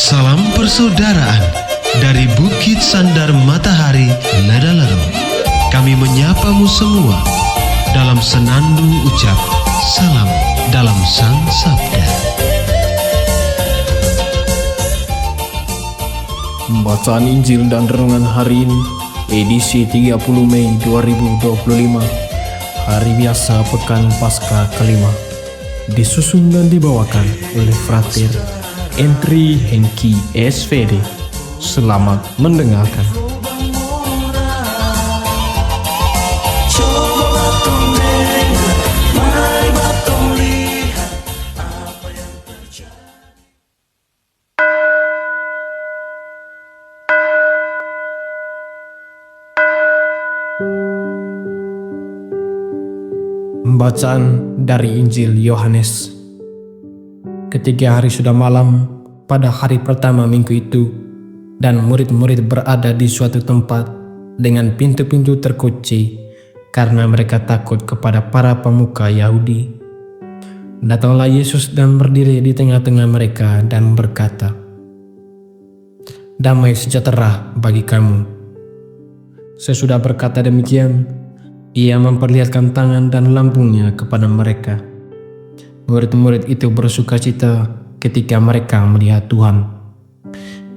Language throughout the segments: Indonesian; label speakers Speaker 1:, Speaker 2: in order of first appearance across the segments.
Speaker 1: Salam persaudaraan dari Bukit Sandar Matahari, Ladalaro. Kami menyapamu semua dalam senandung ucap salam dalam Sang Sabda.
Speaker 2: Bacaan Injil dan Renungan hari ini, edisi 30 Mei 2025, hari biasa Pekan Paskah kelima, disusun dan dibawakan oleh Frater Entri Hengki SVD. Selamat mendengarkan. Bacaan dari Injil Yohanes. Ketika hari sudah malam, pada hari pertama minggu itu, dan murid-murid berada di suatu tempat dengan pintu-pintu terkunci karena mereka takut kepada para pemuka Yahudi. Datanglah Yesus dan berdiri di tengah-tengah mereka dan berkata, "Damai sejahtera bagi kamu." Sesudah berkata demikian, Ia memperlihatkan tangan dan lambungnya kepada mereka. Murid-murid itu bersukacita ketika mereka melihat Tuhan.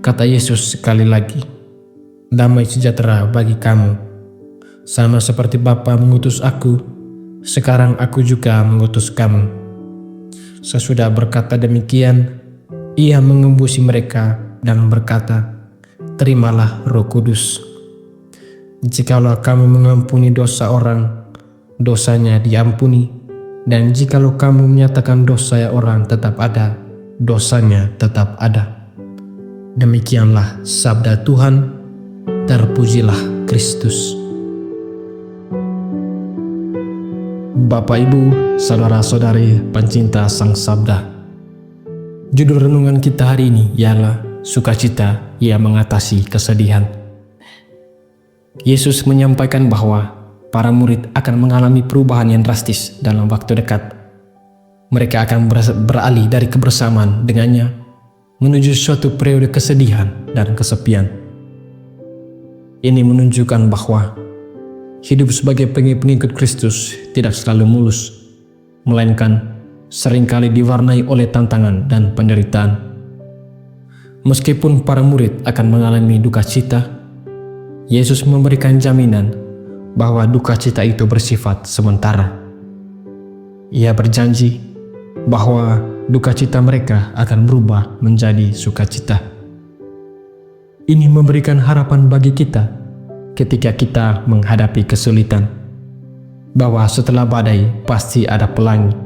Speaker 2: Kata Yesus sekali lagi, "Damai sejahtera bagi kamu. Sama seperti Bapa mengutus aku, sekarang aku juga mengutus kamu." Sesudah berkata demikian, Ia mengembusi mereka dan berkata, "Terimalah Roh Kudus. Jikalau kamu mengampuni dosa orang, dosanya diampuni. Dan jikalau kamu menyatakan dosa orang tetap ada, dosanya tetap ada." Demikianlah sabda Tuhan. Terpujilah Kristus. Bapak, Ibu, saudara-saudari pencinta Sang Sabda, judul renungan kita hari ini ialah sukacita yang mengatasi kesedihan. Yesus menyampaikan bahwa para murid akan mengalami perubahan yang drastis dalam waktu dekat. Mereka akan beralih dari kebersamaan dengannya menuju suatu periode kesedihan dan kesepian. Ini menunjukkan bahwa hidup sebagai pengikut Kristus tidak selalu mulus, melainkan seringkali diwarnai oleh tantangan dan penderitaan. Meskipun para murid akan mengalami duka cita, Yesus memberikan jaminan bahwa duka cita itu bersifat sementara. Ia berjanji bahwa duka cita mereka akan berubah menjadi sukacita. Ini memberikan harapan bagi kita ketika kita menghadapi kesulitan, bahwa setelah badai pasti ada pelangi.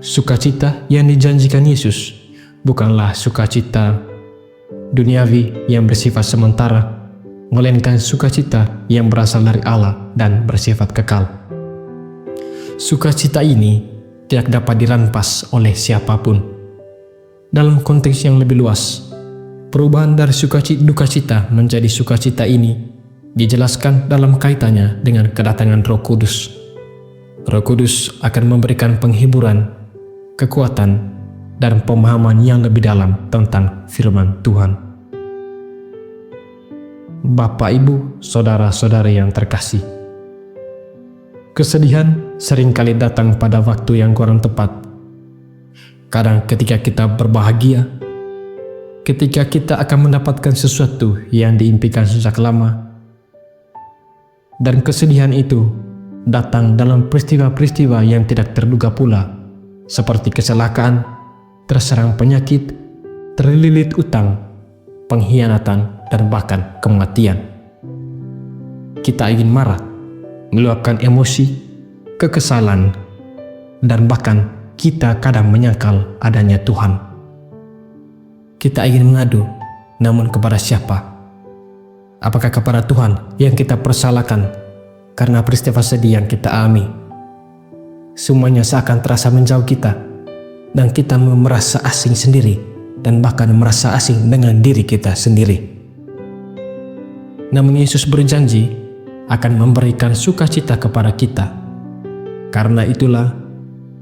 Speaker 2: Sukacita yang dijanjikan Yesus bukanlah sukacita duniawi yang bersifat sementara, melainkan sukacita yang berasal dari Allah dan bersifat kekal. Sukacita ini tidak dapat dirampas oleh siapapun. Dalam konteks yang lebih luas, perubahan dari duka cita menjadi sukacita ini dijelaskan dalam kaitannya dengan kedatangan Roh Kudus. Roh Kudus akan memberikan penghiburan, kekuatan, dan pemahaman yang lebih dalam tentang firman Tuhan. Bapak, Ibu, saudara-saudari yang terkasih, kesedihan seringkali datang pada waktu yang kurang tepat. Kadang ketika kita berbahagia, ketika kita akan mendapatkan sesuatu yang diimpikan sejak lama, dan kesedihan itu datang dalam peristiwa-peristiwa yang tidak terduga pula, seperti kecelakaan, terserang penyakit, terlilit utang, pengkhianatan, dan bahkan kematian. Kita ingin marah, meluapkan emosi, kekesalan, dan bahkan kita kadang menyangkal adanya Tuhan. Kita ingin mengadu, namun kepada siapa? Apakah kepada Tuhan yang kita persalahkan karena peristiwa sedih yang kita alami? Semuanya seakan terasa menjauh kita, dan kita merasa asing sendiri, dan bahkan merasa asing dengan diri kita sendiri. Namun Yesus berjanji akan memberikan sukacita kepada kita. Karena itulah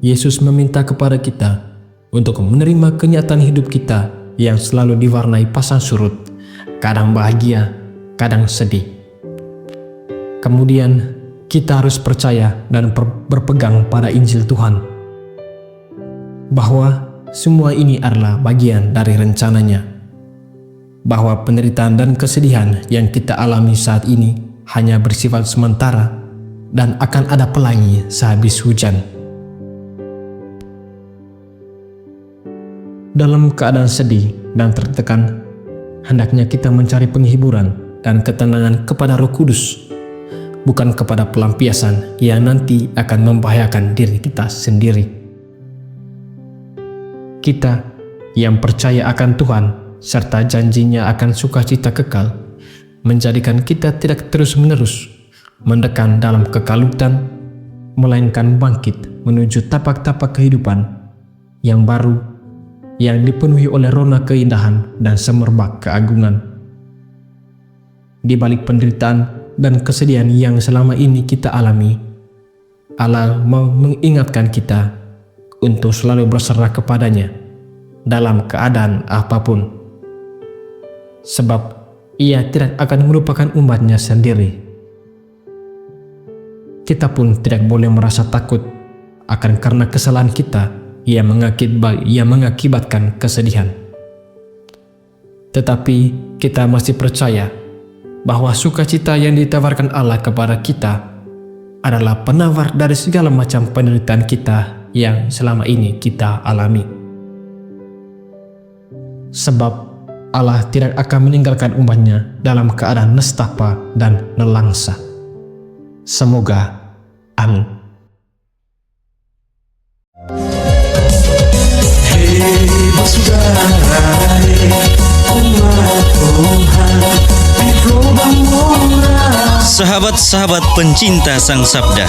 Speaker 2: Yesus meminta kepada kita untuk menerima kenyataan hidup kita yang selalu diwarnai pasang surut, kadang bahagia, kadang sedih. Kemudian kita harus percaya dan berpegang pada Injil Tuhan, bahwa semua ini adalah bagian dari rencananya, bahwa penderitaan dan kesedihan yang kita alami saat ini hanya bersifat sementara dan akan ada pelangi sehabis hujan. Dalam keadaan sedih dan tertekan, hendaknya kita mencari penghiburan dan ketenangan kepada Roh Kudus, bukan kepada pelampiasan yang nanti akan membahayakan diri kita sendiri. Kita yang percaya akan Tuhan serta janjinya akan sukacita kekal, menjadikan kita tidak terus-menerus mendekat dalam kekalutan, melainkan bangkit menuju tapak-tapak kehidupan yang baru, yang dipenuhi oleh rona keindahan dan semerbak keagungan. Di balik penderitaan dan kesedihan yang selama ini kita alami, Allah mau mengingatkan kita untuk selalu berserah kepadanya dalam keadaan apapun, sebab Ia tidak akan melupakan umatnya sendiri. Kita pun tidak boleh merasa takut akan karena kesalahan kita yang mengakibatkan kesedihan. Tetapi kita masih percaya bahwa sukacita yang ditawarkan Allah kepada kita adalah penawar dari segala macam penderitaan kita yang selama ini kita alami. Sebab Allah tidak akan meninggalkan umatnya dalam keadaan nestapa dan nelangsa. Semoga. Amin.
Speaker 3: Hei saudara, umat Tuhan di lubang murah.
Speaker 4: Sahabat-sahabat pencinta Sang Sabda,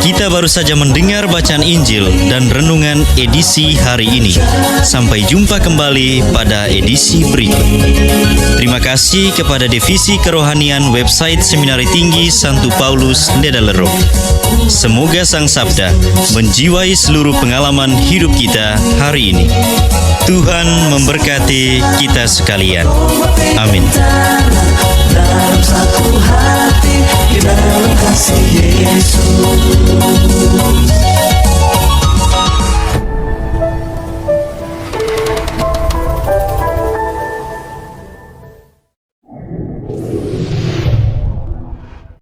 Speaker 4: kita baru saja mendengar bacaan Injil dan renungan edisi hari ini. Sampai jumpa kembali pada edisi berikut. Terima kasih kepada Divisi Kerohanian website Seminari Tinggi Santo Paulus Nedalero. Semoga Sang Sabda menjiwai seluruh pengalaman hidup kita hari ini. Tuhan memberkati kita sekalian. Amin.
Speaker 3: Dalam satu hati